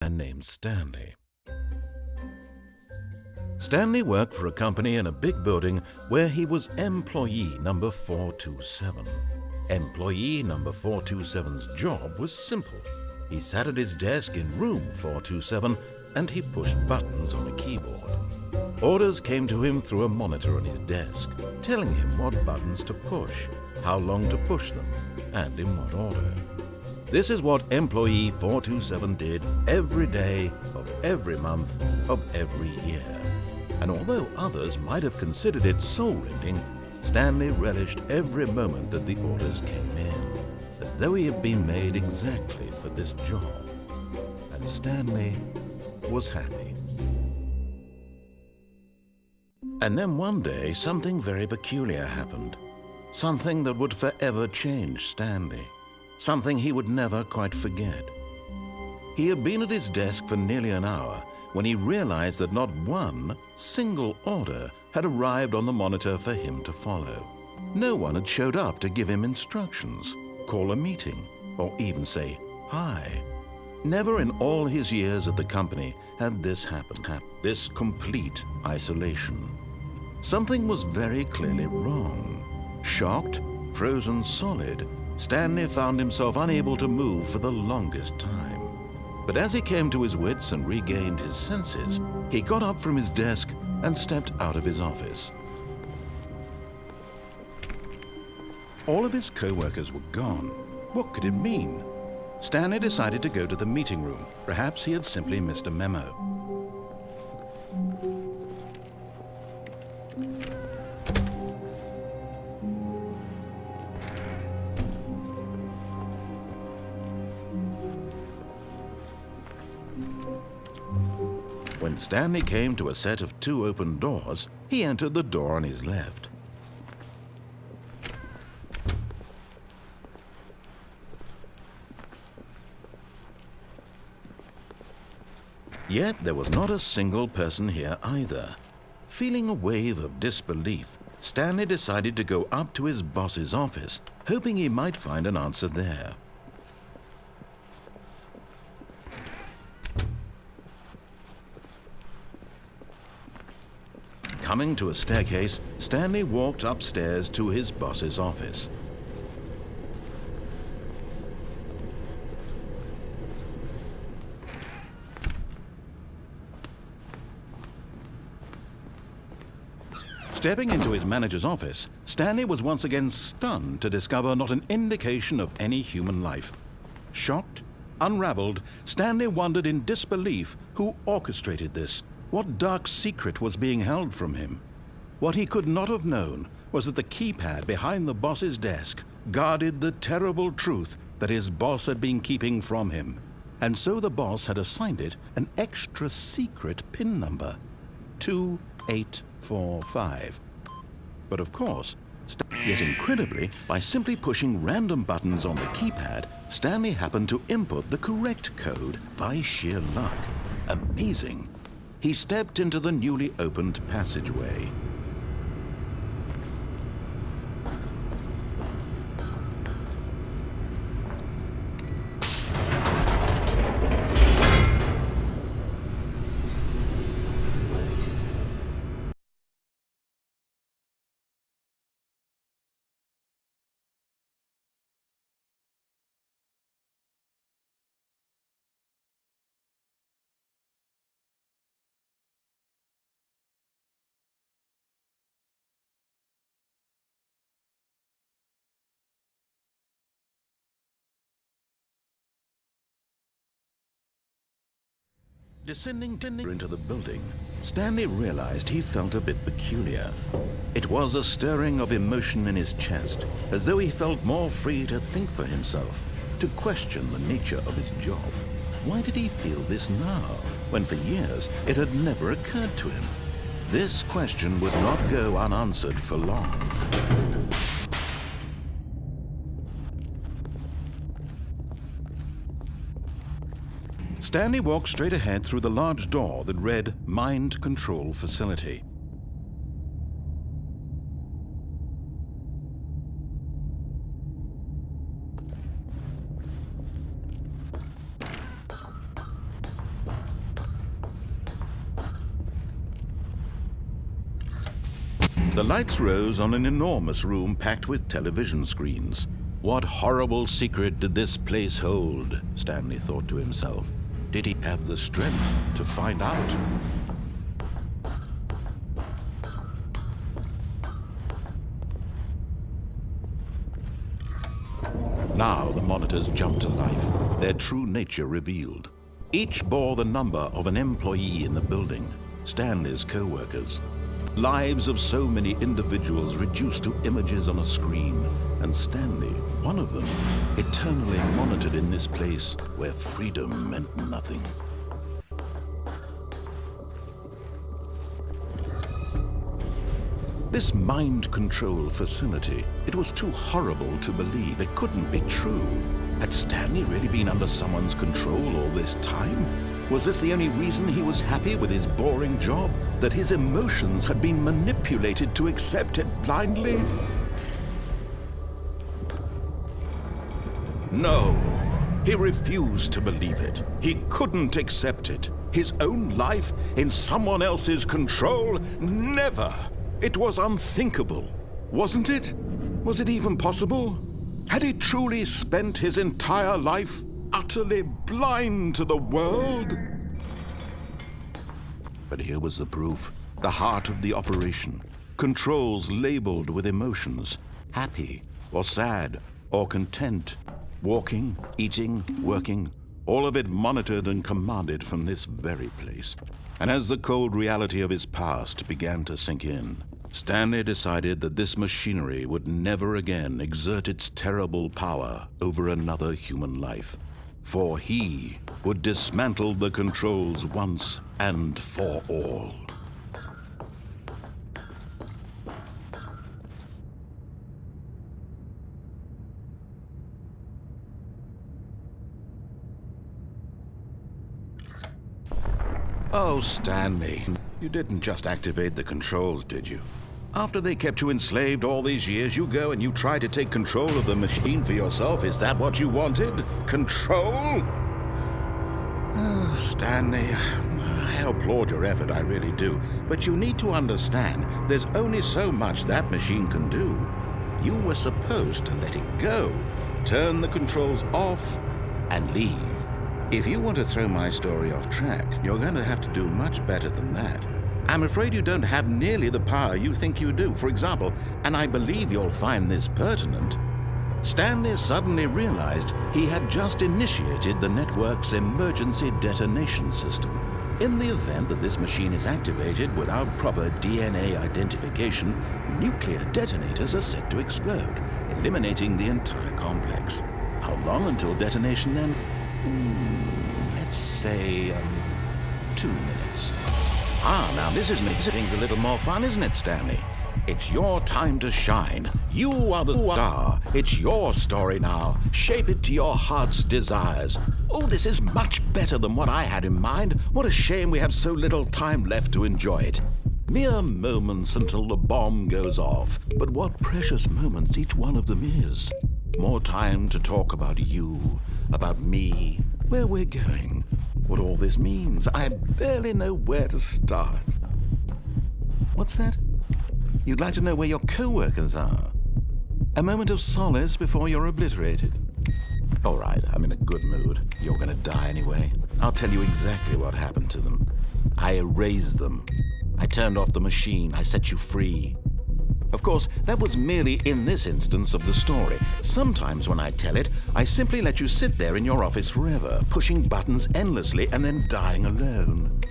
man named Stanley. Stanley worked for a company in a big building where he was employee number 427. Employee number 427's job was simple. He sat at his desk in room 427 and he pushed buttons on a keyboard. Orders came to him through a monitor on his desk, telling him what buttons to push, how long to push them, and in what order. This is what employee 427 did every day of every month of every year. And although others might have considered it soul-rending, Stanley relished every moment that the orders came in, as though he had been made exactly for this job. And Stanley was happy. And then one day, something very peculiar happened. Something that would forever change Stanley. Something he would never quite forget. He had been at his desk for nearly an hour when he realized that not one single order had arrived on the monitor for him to follow. No one had showed up to give him instructions, call a meeting, or even say hi. Never in all his years at the company had this happened, this complete isolation. Something was very clearly wrong. Shocked, frozen solid, Stanley found himself unable to move for the longest time. But as he came to his wits and regained his senses, he got up from his desk and stepped out of his office. All of his co-workers were gone. What could it mean? Stanley decided to go to the meeting room. Perhaps he had simply missed a memo. When Stanley came to a set of 2 open doors, he entered the door on his left. Yet there was not a single person here either. Feeling a wave of disbelief, Stanley decided to go up to his boss's office, hoping he might find an answer there. Coming to a staircase, Stanley walked upstairs to his boss's office. Stepping into his manager's office, Stanley was once again stunned to discover not an indication of any human life. Shocked, unraveled, Stanley wondered in disbelief who orchestrated this. What dark secret was being held from him? What he could not have known was that the keypad behind the boss's desk guarded the terrible truth that his boss had been keeping from him. And so the boss had assigned it an extra secret PIN number, 2845. But of course, yet incredibly, by simply pushing random buttons on the keypad, Stanley happened to input the correct code by sheer luck. Amazing. He stepped into the newly opened passageway. Descending into the building, Stanley realized he felt a bit peculiar. It was a stirring of emotion in his chest, as though he felt more free to think for himself, to question the nature of his job. Why did he feel this now, when for years it had never occurred to him? This question would not go unanswered for long. Stanley walked straight ahead through the large door that read Mind Control Facility. The lights rose on an enormous room packed with television screens. What horrible secret did this place hold? Stanley thought to himself. Did he have the strength to find out? Now the monitors jumped to life, their true nature revealed. Each bore the number of an employee in the building, Stanley's co-workers. Lives of so many individuals reduced to images on a screen, and Stanley, one of them, eternally monitored in this place where freedom meant nothing. This mind control facility, it was too horrible to believe. It couldn't be true. Had Stanley really been under someone's control all this time? Was this the only reason he was happy with his boring job? That his emotions had been manipulated to accept it blindly? No, he refused to believe it. He couldn't accept it. His own life in someone else's control? Never! It was unthinkable, wasn't it? Was it even possible? Had he truly spent his entire life utterly blind to the world? But here was the proof, the heart of the operation. Controls labeled with emotions, happy or sad or content. Walking, eating, working, all of it monitored and commanded from this very place. And as the cold reality of his past began to sink in, Stanley decided that this machinery would never again exert its terrible power over another human life. For he would dismantle the controls once and for all. Oh, Stanley, you didn't just activate the controls, did you? After they kept you enslaved all these years, you go and you try to take control of the machine for yourself. Is that what you wanted? Control? Oh, Stanley, I applaud your effort, I really do. But you need to understand, there's only so much that machine can do. You were supposed to let it go, turn the controls off, and leave. If you want to throw my story off track, you're going to have to do much better than that. I'm afraid you don't have nearly the power you think you do. For example, and I believe you'll find this pertinent, Stanley suddenly realized he had just initiated the network's emergency detonation system. In the event that this machine is activated without proper DNA identification, nuclear detonators are set to explode, eliminating the entire complex. How long until detonation then? Let's say 2 minutes. Now this is making things a little more fun, isn't it, Stanley? It's your time to shine. You are the star. It's your story now. Shape it to your heart's desires. Oh, this is much better than what I had in mind. What a shame we have so little time left to enjoy it. Mere moments until the bomb goes off. But what precious moments each one of them is. More time to talk about you, about me, where we're going, what all this means. I barely know where to start. What's that? You'd like to know where your co-workers are? A moment of solace before you're obliterated? All right, I'm in a good mood. You're gonna die anyway. I'll tell you exactly what happened to them. I erased them. I turned off the machine. I set you free. Of course, that was merely in this instance of the story. Sometimes when I tell it, I simply let you sit there in your office forever, pushing buttons endlessly and then dying alone.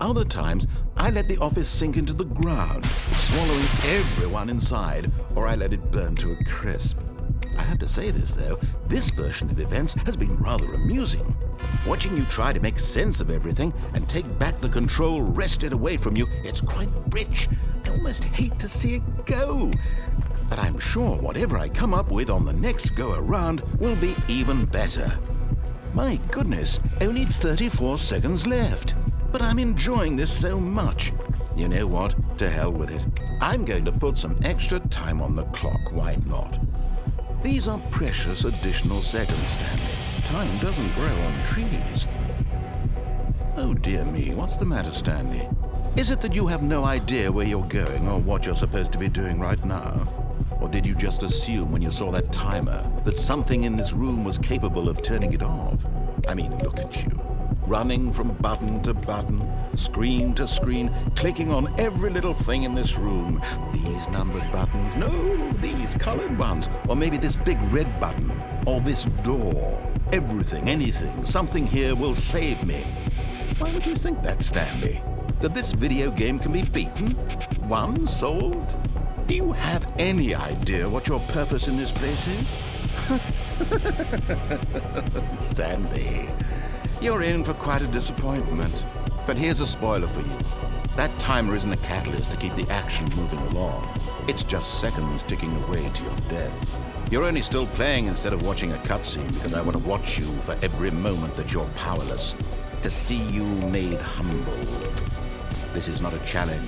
Other times, I let the office sink into the ground, swallowing everyone inside, or I let it burn to a crisp. I have to say this, though, this version of events has been rather amusing. Watching you try to make sense of everything and take back the control wrested away from you, it's quite rich. I almost hate to see it go. But I'm sure whatever I come up with on the next go-around will be even better. My goodness, only 34 seconds left. But I'm enjoying this so much. You know what? To hell with it. I'm going to put some extra time on the clock, why not? These are precious additional seconds, Stanley. Time doesn't grow on trees. Oh dear me, what's the matter, Stanley? Is it that you have no idea where you're going or what you're supposed to be doing right now? Or did you just assume when you saw that timer that something in this room was capable of turning it off? I mean, look at you. Running from button to button, screen to screen, clicking on every little thing in this room. These numbered buttons, no, these colored ones. Or maybe this big red button, or this door. Everything, anything, something here will save me. Why would you think that, Stanley? That this video game can be beaten? Won? Solved? Do you have any idea what your purpose in this place is? Stanley, you're in for quite a disappointment. But here's a spoiler for you. That timer isn't a catalyst to keep the action moving along. It's just seconds ticking away to your death. You're only still playing instead of watching a cutscene because I want to watch you for every moment that you're powerless, to see you made humble. This is not a challenge,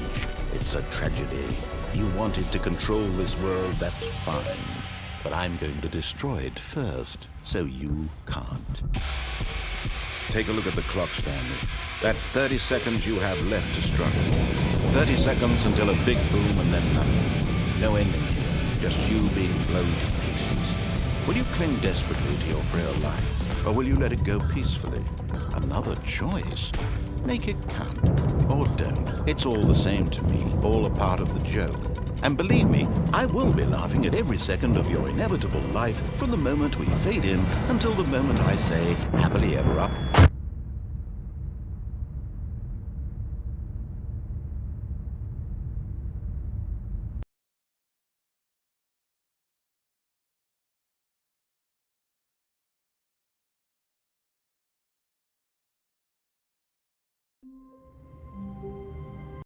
it's a tragedy. You wanted to control this world, that's fine. But I'm going to destroy it first, so you can't. Take a look at the clock, Stanley. That's 30 seconds you have left to struggle. 30 seconds until a big boom and then nothing. No ending here, just you being blown to pieces. Will you cling desperately to your frail life, or will you let it go peacefully? Another choice. Make it count, or don't. It's all the same to me, all a part of the joke. And believe me, I will be laughing at every second of your inevitable life from the moment we fade in until the moment I say, happily ever after.